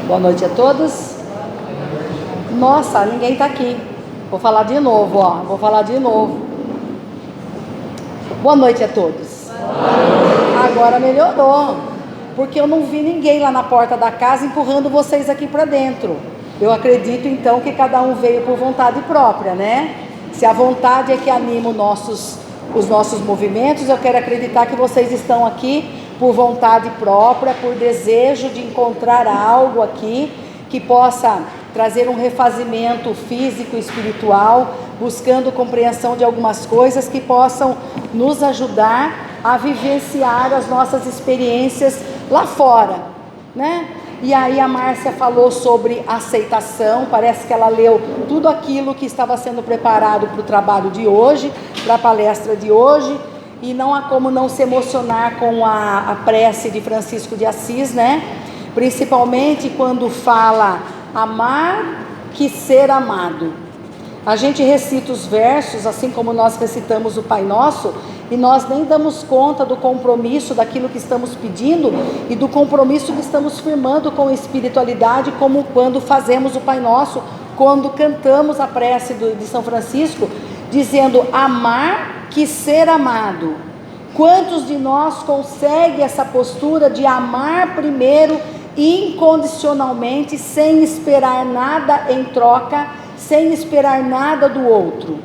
Boa noite a todos. Nossa, ninguém está aqui. Vou falar de novo, Boa noite a todos. Agora melhorou, porque eu não vi ninguém lá na porta da casa empurrando vocês aqui para dentro. Eu acredito então que cada um veio por vontade própria, né? Se a vontade é que anima os nossos movimentos, eu quero acreditar que vocês estão aqui por vontade própria, por desejo de encontrar algo aqui que possa trazer um refazimento físico e espiritual, buscando compreensão de algumas coisas que possam nos ajudar a vivenciar as nossas experiências lá fora, né? E aí a Márcia falou sobre aceitação, parece que ela leu tudo aquilo que estava sendo preparado para o trabalho de hoje, para a palestra de hoje, e não há como não se emocionar com a prece de Francisco de Assis, né? Principalmente quando fala amar que ser amado. A gente recita os versos, assim como nós recitamos o Pai Nosso, e nós nem damos conta do compromisso daquilo que estamos pedindo e do compromisso que estamos firmando com a espiritualidade, como quando fazemos o Pai Nosso, quando cantamos a prece de São Francisco, dizendo amar que ser amado. Quantos de nós conseguem essa postura de amar primeiro incondicionalmente, sem esperar nada em troca, sem esperar nada do outro?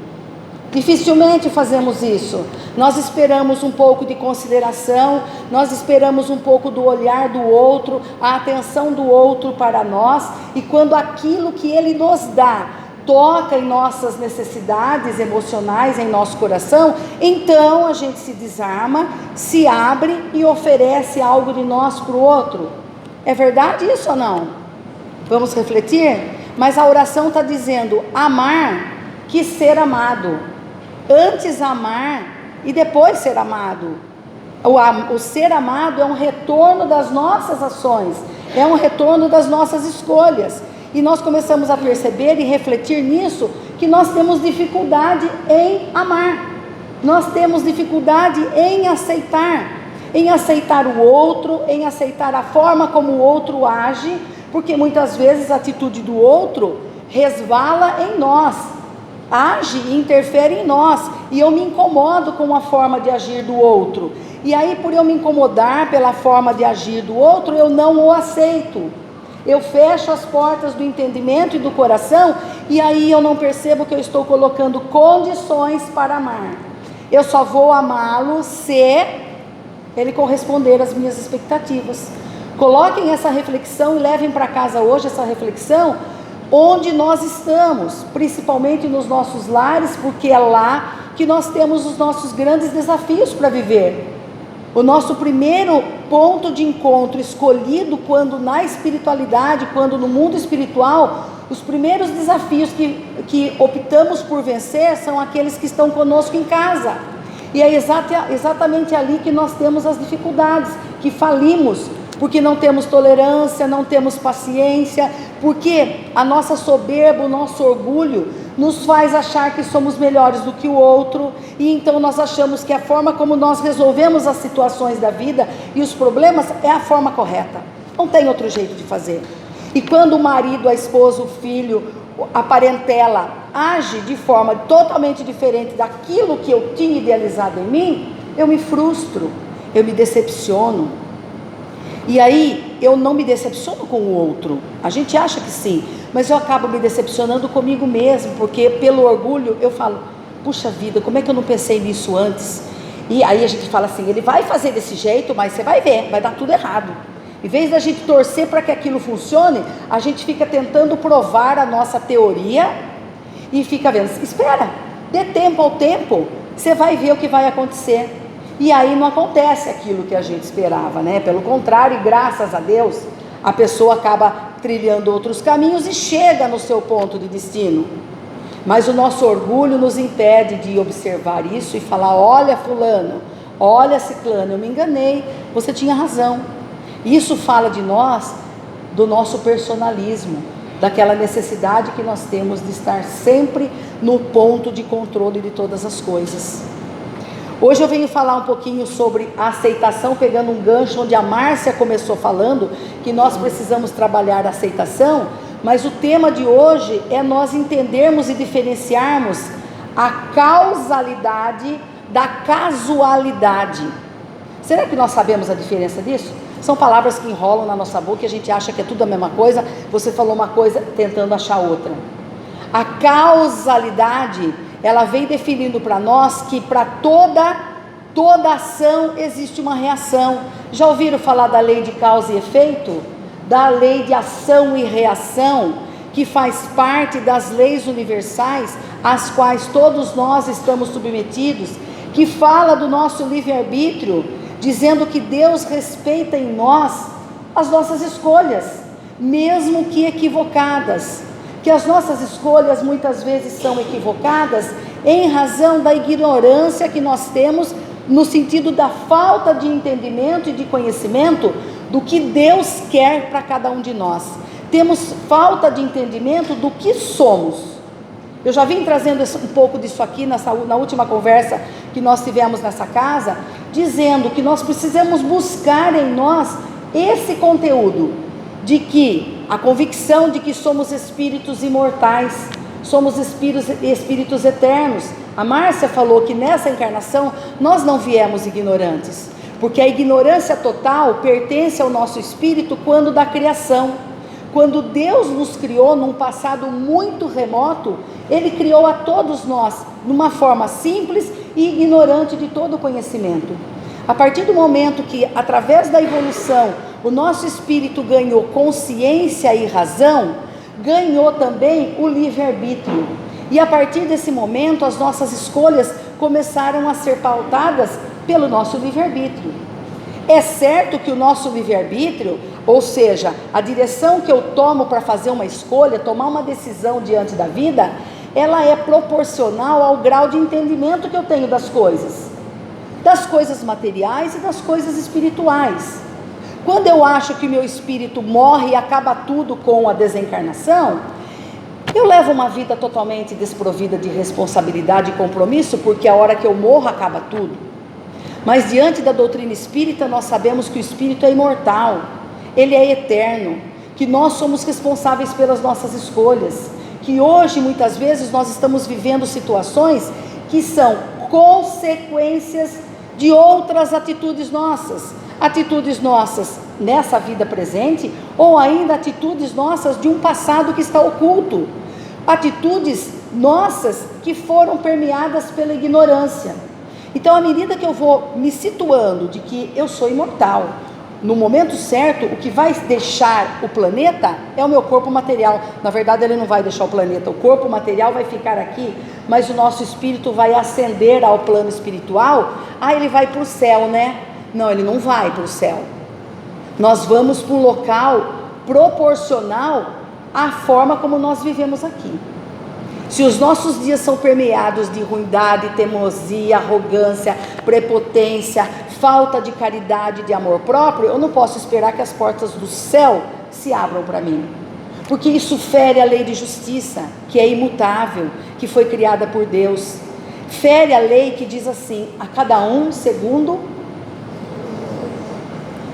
Dificilmente fazemos isso. Nós esperamos um pouco de consideração, nós esperamos um pouco do olhar do outro, a atenção do outro para nós, e quando aquilo que ele nos dá toca em nossas necessidades emocionais, em nosso coração, então a gente se desarma, se abre e oferece algo de nós para o outro. É verdade isso ou não? Vamos refletir? Mas a oração está dizendo amar que ser amado. Antes amar e depois ser amado. O ser amado é um retorno das nossas ações, é um retorno das nossas escolhas. E nós começamos a perceber e refletir nisso, que nós temos dificuldade em amar. Nós temos dificuldade em aceitar o outro, em aceitar a forma como o outro age, porque muitas vezes a atitude do outro resvala em nós, age e interfere em nós, e eu me incomodo com a forma de agir do outro, e aí por eu me incomodar pela forma de agir do outro, eu não o aceito, eu fecho as portas do entendimento e do coração, e aí eu não percebo que eu estou colocando condições para amar. Eu só vou amá-lo se ele corresponder às minhas expectativas. Coloquem essa reflexão e levem para casa hoje essa reflexão, onde nós estamos, principalmente nos nossos lares, porque é lá que nós temos os nossos grandes desafios para viver. O nosso primeiro ponto de encontro escolhido, quando na espiritualidade, quando no mundo espiritual, os primeiros desafios que optamos por vencer são aqueles que estão conosco em casa. E é exatamente ali que nós temos as dificuldades, que falimos, porque não temos tolerância, não temos paciência, porque a nossa soberba, o nosso orgulho nos faz achar que somos melhores do que o outro, e então nós achamos que a forma como nós resolvemos as situações da vida e os problemas é a forma correta, não tem outro jeito de fazer. E quando o marido, a esposa, o filho, a parentela age de forma totalmente diferente daquilo que eu tinha idealizado em mim, eu me frustro, eu me decepciono. E aí eu não me decepciono com o outro, a gente acha que sim, mas eu acabo me decepcionando comigo mesmo, porque pelo orgulho eu falo, puxa vida, como é que eu não pensei nisso antes? E aí a gente fala assim, ele vai fazer desse jeito, mas você vai ver, vai dar tudo errado. Em vez da gente torcer para que aquilo funcione, a gente fica tentando provar a nossa teoria e fica vendo, espera, dê tempo ao tempo, você vai ver o que vai acontecer. E aí não acontece aquilo que a gente esperava, né? Pelo contrário, e graças a Deus, a pessoa acaba trilhando outros caminhos e chega no seu ponto de destino. Mas o nosso orgulho nos impede de observar isso e falar, olha fulano, olha ciclano, eu me enganei, você tinha razão. Isso fala de nós, do nosso personalismo, daquela necessidade que nós temos de estar sempre no ponto de controle de todas as coisas. Hoje eu venho falar um pouquinho sobre a aceitação, pegando um gancho onde a Márcia começou falando, que nós precisamos trabalhar a aceitação, mas o tema de hoje é nós entendermos e diferenciarmos a causalidade da casualidade. Será que nós sabemos a diferença disso? São palavras que enrolam na nossa boca e a gente acha que é tudo a mesma coisa. Você falou uma coisa tentando achar outra. A causalidade, ela vem definindo para nós que para toda ação existe uma reação. Já ouviram falar da lei de causa e efeito? Da lei de ação e reação, que faz parte das leis universais, às quais todos nós estamos submetidos, que fala do nosso livre-arbítrio, dizendo que Deus respeita em nós as nossas escolhas, mesmo que equivocadas, que as nossas escolhas muitas vezes são equivocadas em razão da ignorância que nós temos, no sentido da falta de entendimento e de conhecimento do que Deus quer para cada um de nós. Temos falta de entendimento do que somos. Eu já vim trazendo um pouco disso aqui na última conversa que nós tivemos nessa casa, dizendo que nós precisamos buscar em nós esse conteúdo, de que a convicção de que somos espíritos imortais, somos espíritos eternos. A Márcia falou que nessa encarnação nós não viemos ignorantes, porque a ignorância total pertence ao nosso espírito quando da criação. Quando Deus nos criou num passado muito remoto, Ele criou a todos nós numa forma simples e ignorante de todo o conhecimento. A partir do momento que, através da evolução, o nosso espírito ganhou consciência e razão, ganhou também o livre-arbítrio. E a partir desse momento, as nossas escolhas começaram a ser pautadas pelo nosso livre-arbítrio. É certo que o nosso livre-arbítrio, ou seja, a direção que eu tomo para fazer uma escolha, tomar uma decisão diante da vida, ela é proporcional ao grau de entendimento que eu tenho das coisas materiais e das coisas espirituais. Quando eu acho que meu espírito morre e acaba tudo com a desencarnação, eu levo uma vida totalmente desprovida de responsabilidade e compromisso, porque a hora que eu morro acaba tudo. Mas diante da doutrina espírita, nós sabemos que o espírito é imortal, ele é eterno, que nós somos responsáveis pelas nossas escolhas, que hoje muitas vezes nós estamos vivendo situações que são consequências de outras atitudes nossas nessa vida presente, ou ainda atitudes nossas de um passado que está oculto, atitudes nossas que foram permeadas pela ignorância. Então, à medida que eu vou me situando de que eu sou imortal, no momento certo, o que vai deixar o planeta é o meu corpo material. Na verdade, ele não vai deixar o planeta, o corpo material vai ficar aqui, mas o nosso espírito vai ascender ao plano espiritual. Ele vai para o céu, né? Não, ele não vai para o céu. Nós vamos para um local proporcional à forma como nós vivemos aqui. Se os nossos dias são permeados de ruindade, teimosia, arrogância, prepotência, falta de caridade, de amor próprio, eu não posso esperar que as portas do céu se abram para mim, porque isso fere a lei de justiça, que é imutável, que foi criada por Deus. Fere a lei que diz assim: a cada um segundo.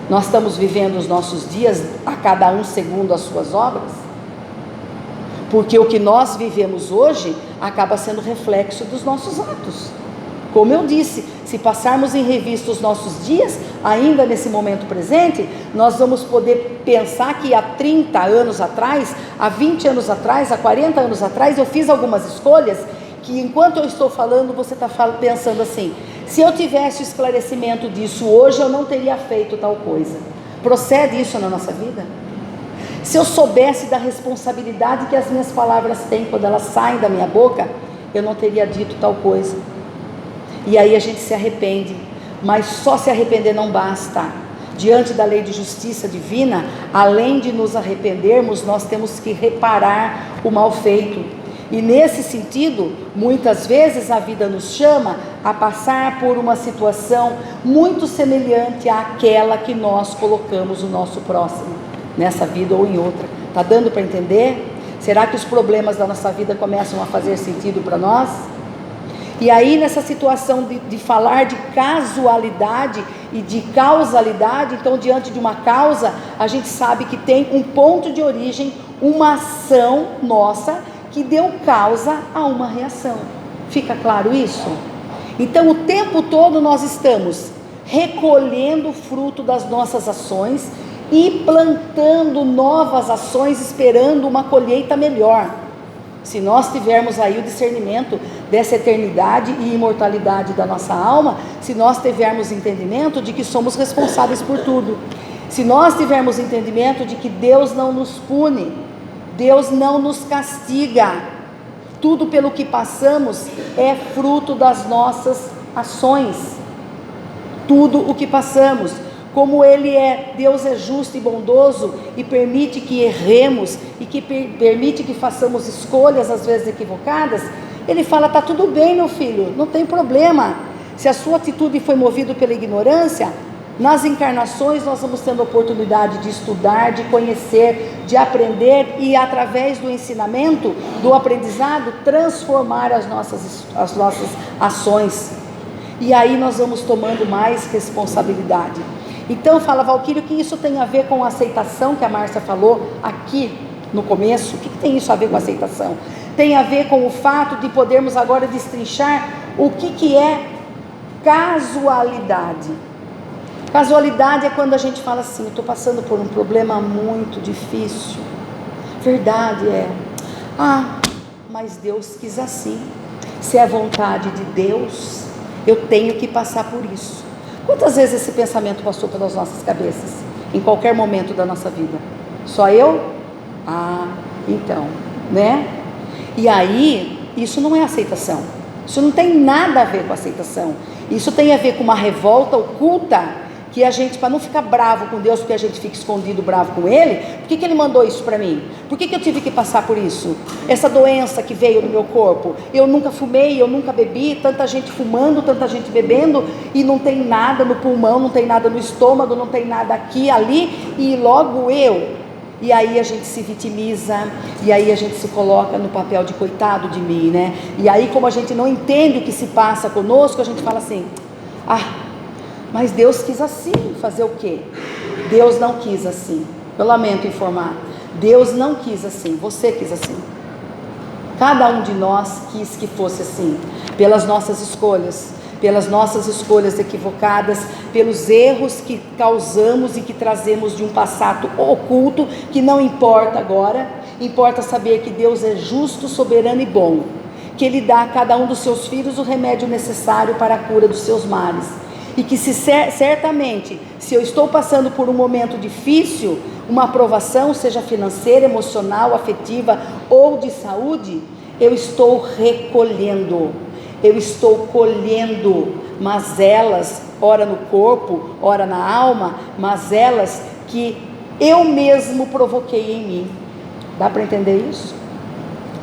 Nós estamos vivendo os nossos dias a cada um segundo as suas obras, porque o que nós vivemos hoje acaba sendo reflexo dos nossos atos. Como eu disse, se passarmos em revista os nossos dias, ainda nesse momento presente, nós vamos poder pensar que há 30 anos atrás, há 20 anos atrás, há 40 anos atrás, eu fiz algumas escolhas que, enquanto eu estou falando, você está pensando assim: se eu tivesse o esclarecimento disso hoje, eu não teria feito tal coisa. Procede isso na nossa vida? Se eu soubesse da responsabilidade que as minhas palavras têm quando elas saem da minha boca, eu não teria dito tal coisa. E aí a gente se arrepende, mas só se arrepender não basta. Diante da lei de justiça divina, além de nos arrependermos, nós temos que reparar o mal feito. E nesse sentido, muitas vezes a vida nos chama a passar por uma situação muito semelhante àquela que nós colocamos no nosso próximo, nessa vida ou em outra. Está dando para entender? Será que os problemas da nossa vida começam a fazer sentido para nós? E aí nessa situação de falar de casualidade e de causalidade, então diante de uma causa, a gente sabe que tem um ponto de origem, uma ação nossa que deu causa a uma reação. Fica claro isso? Então o tempo todo nós estamos recolhendo o fruto das nossas ações e plantando novas ações, esperando uma colheita melhor. Se nós tivermos aí o discernimento dessa eternidade e imortalidade da nossa alma, se nós tivermos entendimento de que somos responsáveis por tudo, se nós tivermos entendimento de que Deus não nos pune, Deus não nos castiga, tudo pelo que passamos é fruto das nossas ações, tudo o que passamos. Como Deus é justo e bondoso e permite que erremos e que permite que façamos escolhas às vezes equivocadas, Ele fala, tá tudo bem meu filho, não tem problema. Se a sua atitude foi movida pela ignorância, nas encarnações nós vamos tendo a oportunidade de estudar, de conhecer, de aprender e através do ensinamento, do aprendizado, transformar as nossas ações. E aí nós vamos tomando mais responsabilidade. Então fala, Valquírio, que isso tem a ver com a aceitação que a Márcia falou aqui no começo. O que tem isso a ver com a aceitação? Tem a ver com o fato de podermos agora destrinchar o que é casualidade. Casualidade é quando a gente fala assim, eu estou passando por um problema muito difícil. Verdade é, mas Deus quis assim. Se é vontade de Deus, eu tenho que passar por isso. Quantas vezes esse pensamento passou pelas nossas cabeças? Em qualquer momento da nossa vida? Só eu? Então, né? E aí, isso não é aceitação. Isso não tem nada a ver com aceitação. Isso tem a ver com uma revolta oculta, que a gente, para não ficar bravo com Deus, porque a gente fica escondido bravo com Ele, por que Ele mandou isso para mim? Por que eu tive que passar por isso? Essa doença que veio no meu corpo, eu nunca fumei, eu nunca bebi, tanta gente fumando, tanta gente bebendo, e não tem nada no pulmão, não tem nada no estômago, não tem nada aqui, ali, e logo eu. E aí a gente se vitimiza, e aí a gente se coloca no papel de coitado de mim, né? E aí como a gente não entende o que se passa conosco, a gente fala assim, mas Deus quis assim, fazer o quê? Deus não quis assim, eu lamento informar, Deus não quis assim, você quis assim. Cada um de nós quis que fosse assim, pelas nossas escolhas equivocadas, pelos erros que causamos e que trazemos de um passado oculto, que não importa agora, importa saber que Deus é justo, soberano e bom, que Ele dá a cada um dos seus filhos o remédio necessário para a cura dos seus males. E que certamente, se eu estou passando por um momento difícil, uma aprovação, seja financeira, emocional, afetiva ou de saúde, eu estou recolhendo, eu estou colhendo mazelas, ora no corpo, ora na alma, mazelas que eu mesmo provoquei em mim. Dá para entender isso?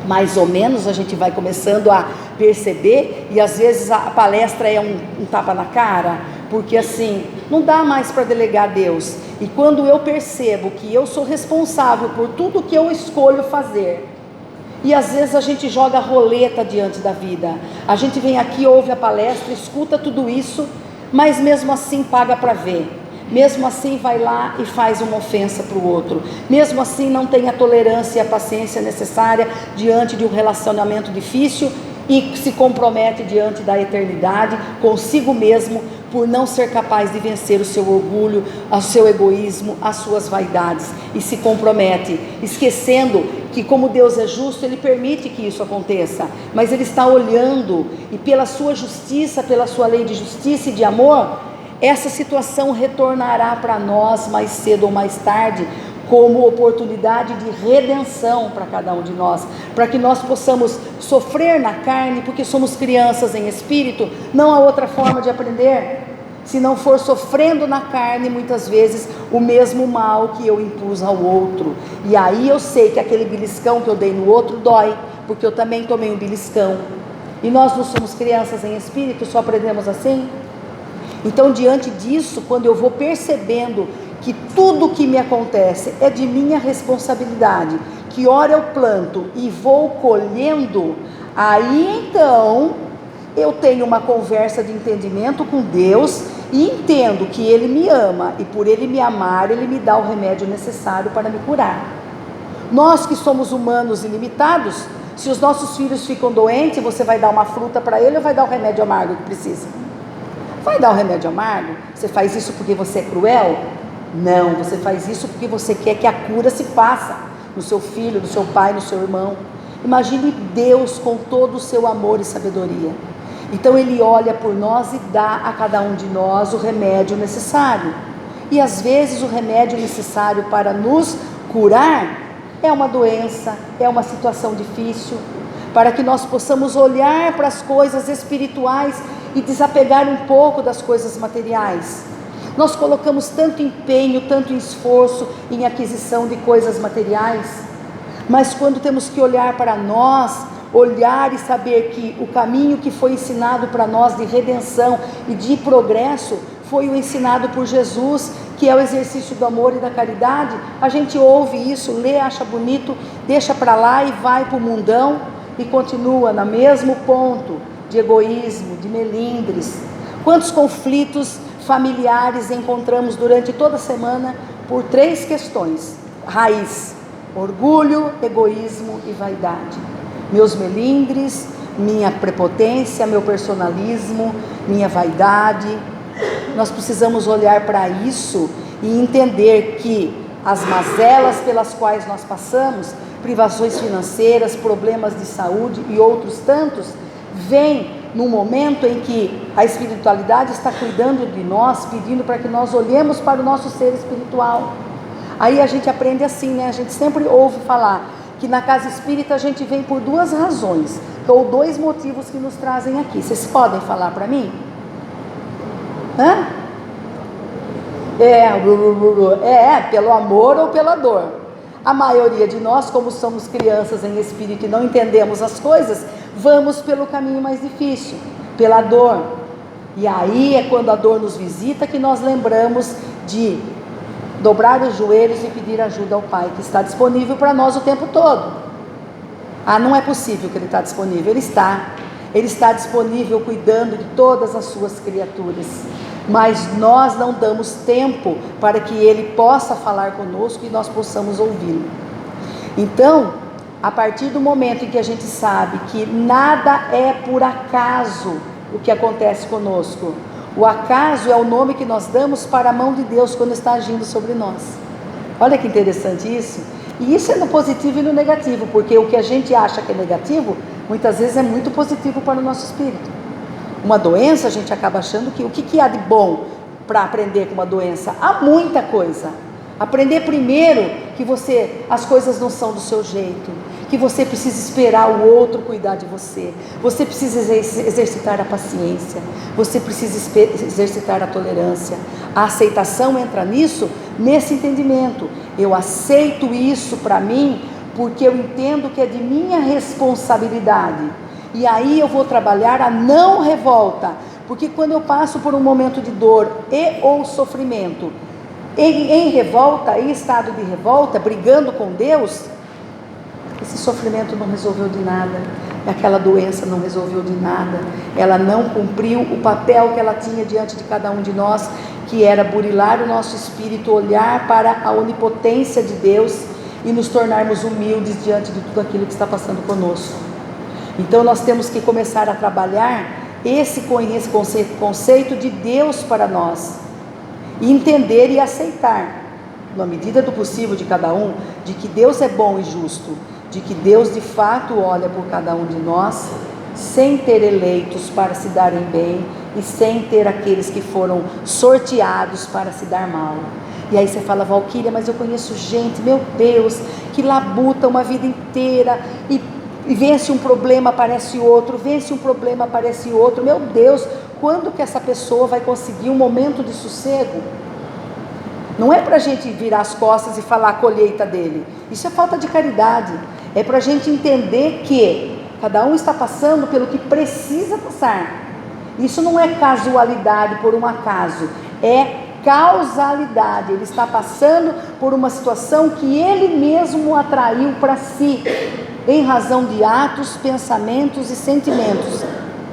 Mais ou menos a gente vai começando a perceber, e às vezes a palestra é um tapa na cara, porque assim, não dá mais para delegar a Deus, e quando eu percebo que eu sou responsável por tudo que eu escolho fazer, e às vezes a gente joga roleta diante da vida, a gente vem aqui, ouve a palestra, escuta tudo isso, mas mesmo assim paga para ver, mesmo assim vai lá e faz uma ofensa para o outro, mesmo assim não tem a tolerância e a paciência necessária diante de um relacionamento difícil, e se compromete diante da eternidade consigo mesmo, por não ser capaz de vencer o seu orgulho, o seu egoísmo, as suas vaidades, e se compromete, esquecendo que como Deus é justo, Ele permite que isso aconteça, mas Ele está olhando, e pela sua justiça, pela sua lei de justiça e de amor, essa situação retornará para nós mais cedo ou mais tarde, como oportunidade de redenção para cada um de nós, para que nós possamos sofrer na carne, porque somos crianças em espírito. Não há outra forma de aprender, se não for sofrendo na carne, muitas vezes, o mesmo mal que eu impus ao outro, e aí eu sei que aquele beliscão que eu dei no outro dói, porque eu também tomei um beliscão, e nós não somos crianças em espírito, só aprendemos assim. Então diante disso, quando eu vou percebendo que tudo que me acontece é de minha responsabilidade, que ora eu planto e vou colhendo, aí então eu tenho uma conversa de entendimento com Deus e entendo que Ele me ama, e por Ele me amar, Ele me dá o remédio necessário para me curar. Nós que somos humanos e limitados, se os nossos filhos ficam doentes, você vai dar uma fruta para ele ou vai dar o remédio amargo que precisa? Vai dar o remédio amargo? Você faz isso porque você é cruel? Não, você faz isso porque você quer que a cura se faça no seu filho, no seu pai, no seu irmão. Imagine Deus com todo o seu amor e sabedoria. Então Ele olha por nós e dá a cada um de nós o remédio necessário. E às vezes o remédio necessário para nos curar é uma doença, é uma situação difícil, para que nós possamos olhar para as coisas espirituais e desapegar um pouco das coisas materiais. Nós colocamos tanto empenho, tanto esforço em aquisição de coisas materiais, mas quando temos que olhar para nós, olhar e saber que o caminho que foi ensinado para nós de redenção e de progresso foi o ensinado por Jesus, que é o exercício do amor e da caridade, a gente ouve isso, lê, acha bonito, deixa para lá e vai para o mundão e continua no mesmo ponto de egoísmo, de melindres. Quantos conflitos familiares encontramos durante toda a semana por 3 questões: raiz, orgulho, egoísmo e vaidade. Meus melindres, minha prepotência, meu personalismo, minha vaidade. Nós precisamos olhar para isso e entender que as mazelas pelas quais nós passamos, privações financeiras, problemas de saúde e outros tantos, vêm num momento em que a espiritualidade está cuidando de nós, pedindo para que nós olhemos para o nosso ser espiritual. Aí a gente aprende assim, né? A gente sempre ouve falar que na casa espírita a gente vem por 2 razões, ou 2 motivos que nos trazem aqui. Vocês podem falar para mim? Pelo amor ou pela dor. A maioria de nós, como somos crianças em espírito e não entendemos as coisas, vamos pelo caminho mais difícil, pela dor. E aí é quando a dor nos visita que nós lembramos de dobrar os joelhos e pedir ajuda ao Pai, que está disponível para nós o tempo todo. Não é possível que Ele está disponível. Ele está disponível cuidando de todas as suas criaturas, mas nós não damos tempo para que Ele possa falar conosco e nós possamos ouvi-lo. Então, a partir do momento em que a gente sabe que nada é por acaso o que acontece conosco, o acaso é o nome que nós damos para a mão de Deus quando está agindo sobre nós. Olha que interessante isso. E isso é no positivo e no negativo, porque o que a gente acha que é negativo, muitas vezes é muito positivo para o nosso espírito. Uma doença, a gente acaba achando que o que há de bom para aprender com uma doença? Há muita coisa. Aprender primeiro que as coisas não são do seu jeito, que você precisa esperar o outro cuidar de você, você precisa exercitar a paciência, você precisa exercitar a tolerância. A aceitação entra nesse entendimento. Eu aceito isso para mim, porque eu entendo que é de minha responsabilidade. E aí eu vou trabalhar a não revolta, porque quando eu passo por um momento de dor e ou sofrimento, em revolta, em estado de revolta, brigando com Deus, esse sofrimento não resolveu de nada, aquela doença não resolveu de nada, ela não cumpriu o papel que ela tinha diante de cada um de nós, que era burilar o nosso espírito, olhar para a onipotência de Deus e nos tornarmos humildes diante de tudo aquilo que está passando conosco. Então nós temos que começar a trabalhar esse conceito de Deus para nós, e entender e aceitar, na medida do possível de cada um, de que Deus é bom e justo, de que Deus de fato olha por cada um de nós, sem ter eleitos para se darem bem, e sem ter aqueles que foram sorteados para se dar mal. E aí você fala: Valquíria, mas eu conheço gente, meu Deus, que labuta uma vida inteira, e vence um problema, aparece outro, vence um problema, aparece outro. Meu Deus, quando que essa pessoa vai conseguir um momento de sossego? Não é para a gente virar as costas e falar a colheita dele, isso é falta de caridade. É para a gente entender que cada um está passando pelo que precisa passar. Isso não é casualidade por um acaso, é causalidade. Ele está passando por uma situação que ele mesmo atraiu para si, em razão de atos, pensamentos e sentimentos.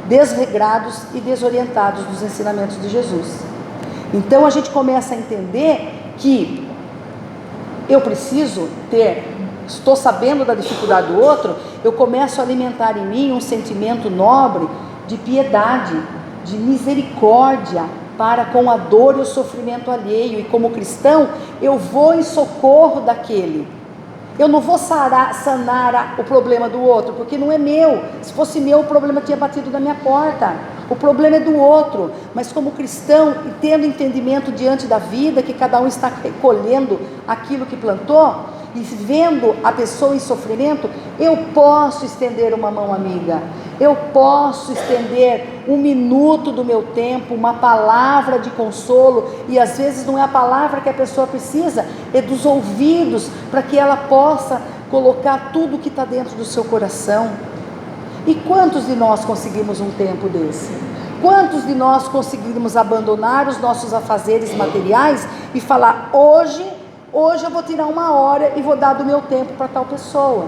desregrados e desorientados dos ensinamentos de Jesus. Então a gente começa a entender que eu preciso estou sabendo da dificuldade do outro, eu começo a alimentar em mim um sentimento nobre de piedade, de misericórdia para com a dor e o sofrimento alheio, e como cristão, eu vou em socorro daquele. Eu não vou sanar o problema do outro, porque não é meu. Se fosse meu, o problema tinha batido na minha porta. O problema é do outro. Mas como cristão, e tendo entendimento diante da vida, que cada um está recolhendo aquilo que plantou, e vendo a pessoa em sofrimento, eu posso estender uma mão amiga, eu posso estender um minuto do meu tempo, uma palavra de consolo, e às vezes não é a palavra que a pessoa precisa, é dos ouvidos, para que ela possa colocar tudo que está dentro do seu coração. E quantos de nós conseguimos um tempo desse? Quantos de nós conseguimos abandonar os nossos afazeres materiais e falar, hoje eu vou tirar uma hora e vou dar do meu tempo para tal pessoa?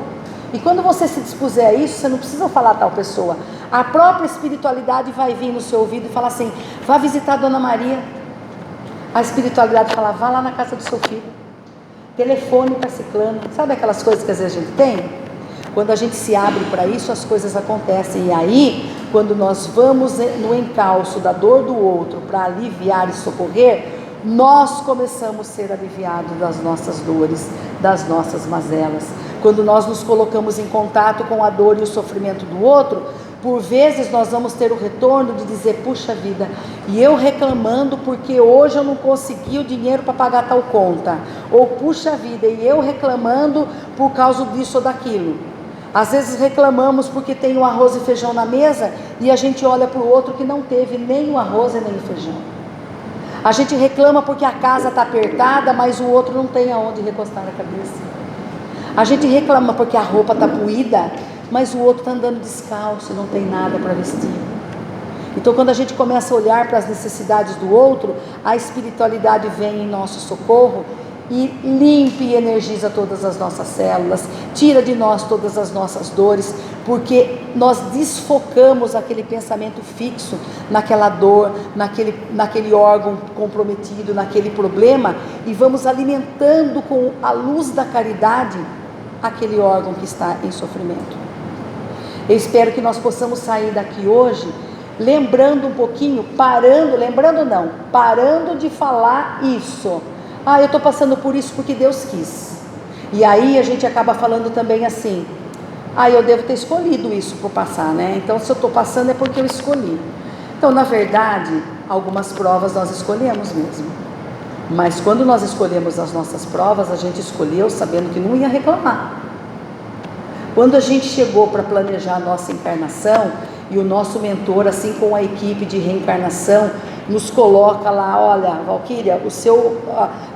E quando você se dispuser a isso, você não precisa falar a tal pessoa, a própria espiritualidade vai vir no seu ouvido e falar assim, vá visitar a Dona Maria. A espiritualidade fala, vá lá na casa do seu filho, telefone para ciclano. Sabe aquelas coisas que às vezes a gente tem? Quando a gente se abre para isso, as coisas acontecem. E aí, quando nós vamos no encalço da dor do outro para aliviar e socorrer, nós começamos a ser aliviados das nossas dores, das nossas mazelas. Quando nós nos colocamos em contato com a dor e o sofrimento do outro, por vezes nós vamos ter o retorno de dizer, puxa vida, e eu reclamando porque hoje eu não consegui o dinheiro para pagar tal conta, ou puxa vida, e eu reclamando por causa disso ou daquilo. Às vezes reclamamos porque tem o arroz e feijão na mesa, e a gente olha para o outro que não teve nem o arroz e nem o feijão. A gente reclama porque a casa está apertada, mas o outro não tem aonde recostar a cabeça. A gente reclama porque a roupa está puída, mas o outro está andando descalço, não tem nada para vestir. Então quando a gente começa a olhar para as necessidades do outro, a espiritualidade vem em nosso socorro e limpa e energiza todas as nossas células, tira de nós todas as nossas dores, porque nós desfocamos aquele pensamento fixo naquela dor, naquele órgão comprometido, naquele problema, e vamos alimentando com a luz da caridade aquele órgão que está em sofrimento. Eu espero que nós possamos sair daqui hoje lembrando um pouquinho, parando de falar isso. Eu estou passando por isso porque Deus quis. E aí a gente acaba falando também assim, eu devo ter escolhido isso por passar, né? Então se eu estou passando é porque eu escolhi. Então na verdade, algumas provas nós escolhemos mesmo. Mas quando nós escolhemos as nossas provas, a gente escolheu sabendo que não ia reclamar. Quando a gente chegou para planejar a nossa encarnação, e o nosso mentor, assim com a equipe de reencarnação, nos coloca lá, olha, Valquíria,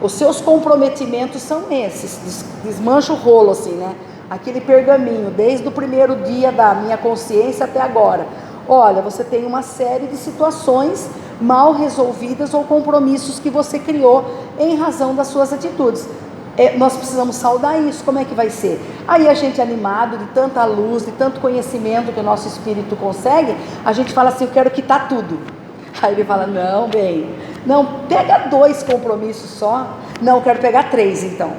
os seus comprometimentos são esses, desmancha o rolo assim, né? Aquele pergaminho, desde o primeiro dia da minha consciência até agora. Olha, você tem uma série de situações mal resolvidas ou compromissos que você criou em razão das suas atitudes. Nós precisamos saudar isso. Como é que vai ser? Aí a gente, animado de tanta luz, de tanto conhecimento que o nosso espírito consegue, a gente fala assim, eu quero quitar tudo. Aí ele fala, não, pega 2 compromissos só. Não, eu quero pegar 3 então.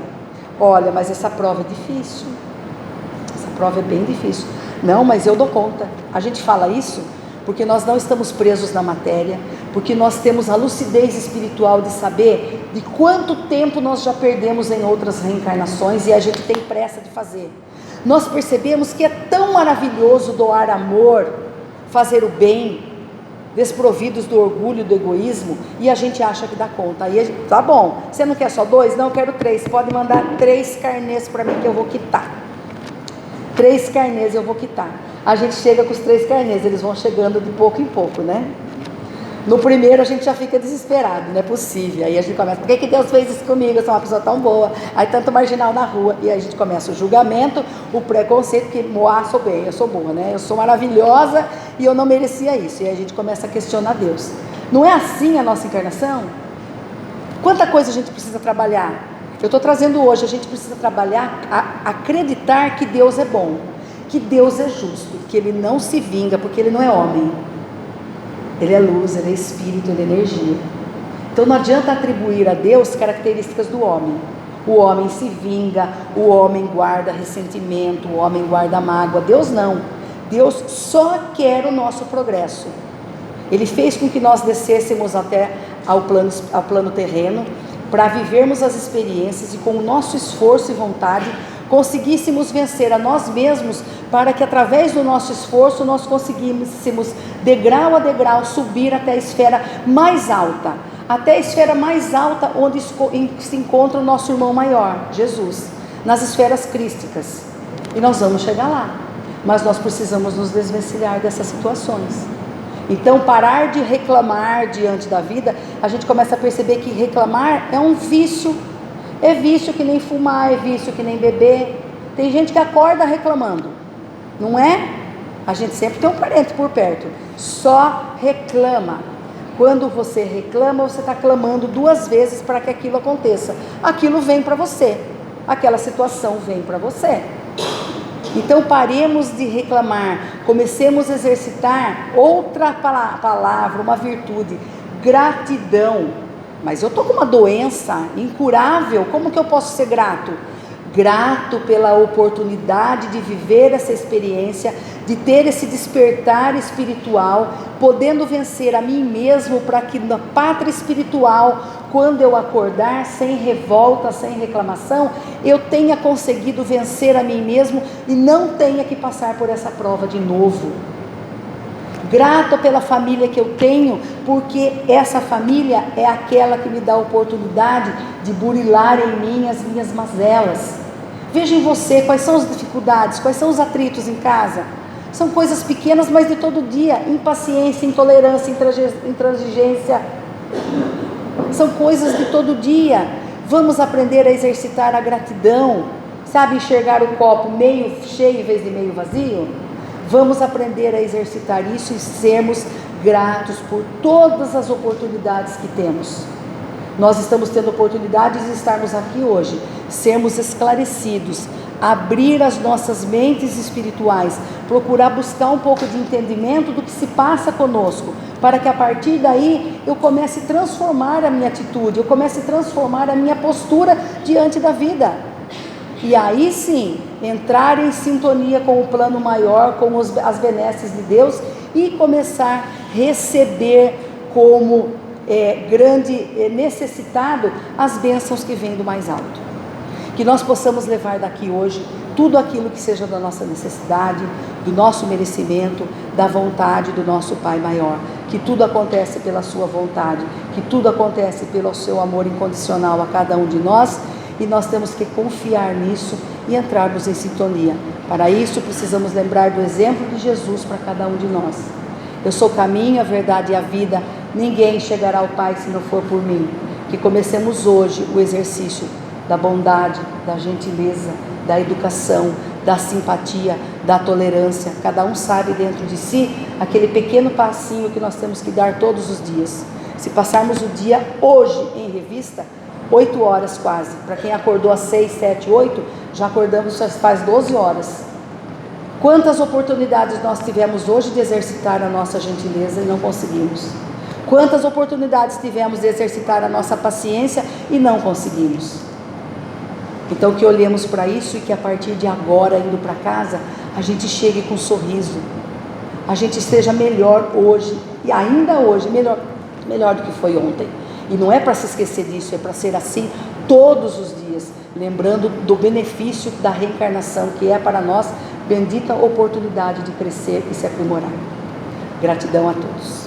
Olha, mas essa prova é difícil, essa prova é bem difícil. Não, mas eu dou conta. A gente fala isso porque nós não estamos presos na matéria, porque nós temos a lucidez espiritual de saber de quanto tempo nós já perdemos em outras reencarnações, e a gente tem pressa de fazer. Nós percebemos que é tão maravilhoso doar amor, fazer o bem, desprovidos do orgulho, do egoísmo, e a gente acha que dá conta. Aí tá bom, você não quer só 2? Não, eu quero 3, pode mandar 3 carnês para mim que eu vou quitar. 3 carnês eu vou quitar. A gente chega com os 3 carnês, eles vão chegando de pouco em pouco, né? No primeiro a gente já fica desesperado, não é possível. Aí a gente começa, por que Deus fez isso comigo? Eu sou uma pessoa tão boa. Aí tanto marginal na rua. E aí a gente começa o julgamento, o preconceito, que sou bem, eu sou boa, né? Eu sou maravilhosa e eu não merecia isso. E aí a gente começa a questionar Deus. Não é assim a nossa encarnação? Quanta coisa a gente precisa trabalhar? Eu estou trazendo hoje, a gente precisa trabalhar, acreditar que Deus é bom, que Deus é justo, que Ele não se vinga, porque Ele não é homem. Ele é luz, Ele é espírito, Ele é energia. Então não adianta atribuir a Deus características do homem. O homem se vinga, o homem guarda ressentimento, o homem guarda mágoa. Deus não. Deus só quer o nosso progresso. Ele fez com que nós descêssemos até ao plano terreno, para vivermos as experiências e com o nosso esforço e vontade, conseguíssemos vencer a nós mesmos, para que através do nosso esforço nós conseguíssemos, degrau a degrau, subir até a esfera mais alta. Até a esfera mais alta onde se encontra o nosso irmão maior, Jesus, nas esferas crísticas. E nós vamos chegar lá, mas nós precisamos nos desvencilhar dessas situações. Então, parar de reclamar diante da vida, a gente começa a perceber que reclamar é um vício. É vício que nem fumar, é vício que nem beber. Tem gente que acorda reclamando, não é? A gente sempre tem um parente por perto, só reclama. Quando você reclama, você está clamando 2 vezes para que aquilo aconteça. Aquilo vem para você, aquela situação vem para você. Então paremos de reclamar, comecemos a exercitar outra palavra, uma virtude, gratidão. Mas eu estou com uma doença incurável, como que eu posso ser grato? Grato pela oportunidade de viver essa experiência, de ter esse despertar espiritual, podendo vencer a mim mesmo, para que na pátria espiritual, quando eu acordar, sem revolta, sem reclamação, eu tenha conseguido vencer a mim mesmo e não tenha que passar por essa prova de novo. Grato pela família que eu tenho, porque essa família é aquela que me dá a oportunidade de burilar em mim as minhas mazelas. Veja em você quais são as dificuldades, quais são os atritos em casa. São coisas pequenas, mas de todo dia. Impaciência, intolerância, intransigência. São coisas de todo dia. Vamos aprender a exercitar a gratidão. Sabe, enxergar o copo meio cheio em vez de meio vazio? Vamos aprender a exercitar isso e sermos gratos por todas as oportunidades que temos. Nós estamos tendo oportunidades de estarmos aqui hoje, sermos esclarecidos, abrir as nossas mentes espirituais, procurar buscar um pouco de entendimento do que se passa conosco, para que a partir daí eu comece a transformar a minha atitude, eu comece a transformar a minha postura diante da vida. E aí sim, entrar em sintonia com o plano maior, com as benesses de Deus e começar a receber como grande necessitado as bênçãos que vêm do mais alto. Que nós possamos levar daqui hoje tudo aquilo que seja da nossa necessidade, do nosso merecimento, da vontade do nosso Pai maior. Que tudo acontece pela sua vontade, que tudo acontece pelo seu amor incondicional a cada um de nós. E nós temos que confiar nisso e entrarmos em sintonia. Para isso precisamos lembrar do exemplo de Jesus para cada um de nós. Eu sou o caminho, a verdade e a vida. Ninguém chegará ao Pai se não for por mim. Que comecemos hoje o exercício da bondade, da gentileza, da educação, da simpatia, da tolerância. Cada um sabe dentro de si aquele pequeno passinho que nós temos que dar todos os dias. Se passarmos o dia hoje em revista, 8 horas quase. Para quem acordou às 6, 7, 8, já acordamos faz 12 horas. Quantas oportunidades nós tivemos hoje de exercitar a nossa gentileza e não conseguimos? Quantas oportunidades tivemos de exercitar a nossa paciência e não conseguimos? Então que olhemos para isso e que a partir de agora, indo para casa, a gente chegue com um sorriso. A gente esteja melhor hoje e ainda hoje, melhor do que foi ontem. E não é para se esquecer disso, é para ser assim todos os dias, lembrando do benefício da reencarnação, que é para nós bendita oportunidade de crescer e se aprimorar. Gratidão a todos.